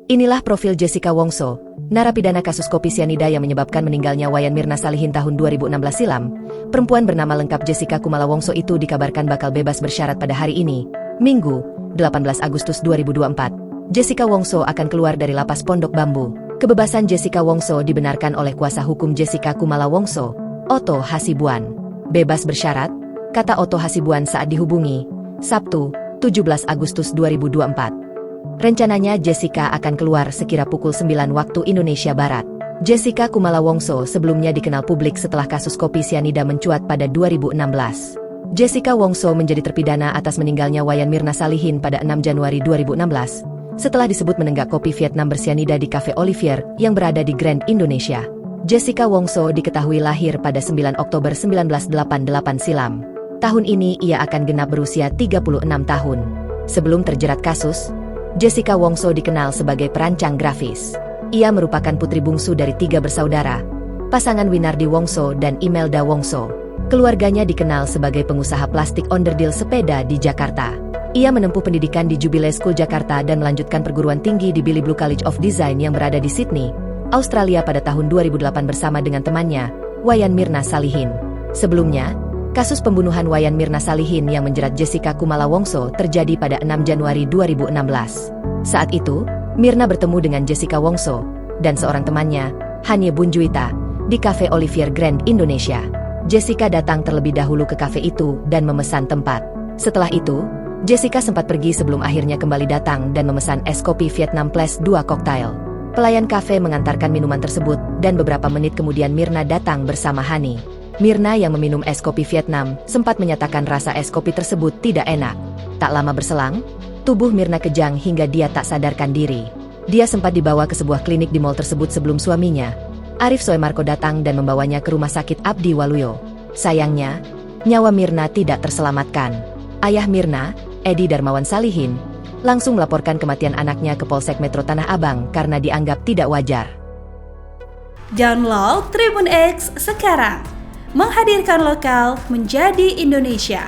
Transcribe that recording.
Inilah profil Jessica Wongso, narapidana kasus kopi sianida yang menyebabkan meninggalnya Wayan Mirna Salihin tahun 2016 silam. Perempuan bernama lengkap Jessica Kumala Wongso itu dikabarkan bakal bebas bersyarat pada hari ini, Minggu, 18 Agustus 2024. Jessica Wongso akan keluar dari lapas Pondok Bambu. Kebebasan Jessica Wongso dibenarkan oleh kuasa hukum Jessica Kumala Wongso, Otto Hasibuan. Bebas bersyarat, kata Otto Hasibuan saat dihubungi, Sabtu, 17 Agustus 2024. Rencananya Jessica akan keluar sekira pukul 9 waktu Indonesia Barat. Jessica Kumala Wongso sebelumnya dikenal publik setelah kasus kopi sianida mencuat pada 2016. Jessica Wongso menjadi terpidana atas meninggalnya Wayan Mirna Salihin pada 6 Januari 2016, setelah disebut menenggak kopi Vietnam bersianida di Cafe Olivier yang berada di Grand Indonesia. Jessica Wongso diketahui lahir pada 9 Oktober 1988 silam. Tahun ini ia akan genap berusia 36 tahun. Sebelum terjerat kasus, Jessica Wongso dikenal sebagai perancang grafis. Ia merupakan putri bungsu dari 3 bersaudara, pasangan Winardi Wongso dan Imelda Wongso. Keluarganya dikenal sebagai pengusaha plastik onderdil sepeda di Jakarta. Ia menempuh pendidikan di Jubilee School Jakarta dan melanjutkan perguruan tinggi di Billy Blue College of Design yang berada di Sydney, Australia pada tahun 2008 bersama dengan temannya, Wayan Mirna Salihin. Sebelumnya, kasus pembunuhan Wayan Mirna Salihin yang menjerat Jessica Kumala Wongso terjadi pada 6 Januari 2016. Saat itu, Mirna bertemu dengan Jessica Wongso dan seorang temannya, Hanye Bunjuita, di Cafe Olivier Grand Indonesia. Jessica datang terlebih dahulu ke kafe itu dan memesan tempat. Setelah itu, Jessica sempat pergi sebelum akhirnya kembali datang dan memesan es kopi Vietnam plus 2 koktail. Pelayan kafe mengantarkan minuman tersebut dan beberapa menit kemudian Mirna datang bersama Hani. Mirna yang meminum es kopi Vietnam sempat menyatakan rasa es kopi tersebut tidak enak. Tak lama berselang, tubuh Mirna kejang hingga dia tak sadarkan diri. Dia sempat dibawa ke sebuah klinik di mal tersebut sebelum suaminya, Arif Soemarko datang dan membawanya ke rumah sakit Abdi Waluyo. Sayangnya, nyawa Mirna tidak terselamatkan. Ayah Mirna, Edi Darmawan Salihin, langsung melaporkan kematian anaknya ke Polsek Metro Tanah Abang karena dianggap tidak wajar. Download Tribun X sekarang. Menghadirkan lokal menjadi Indonesia.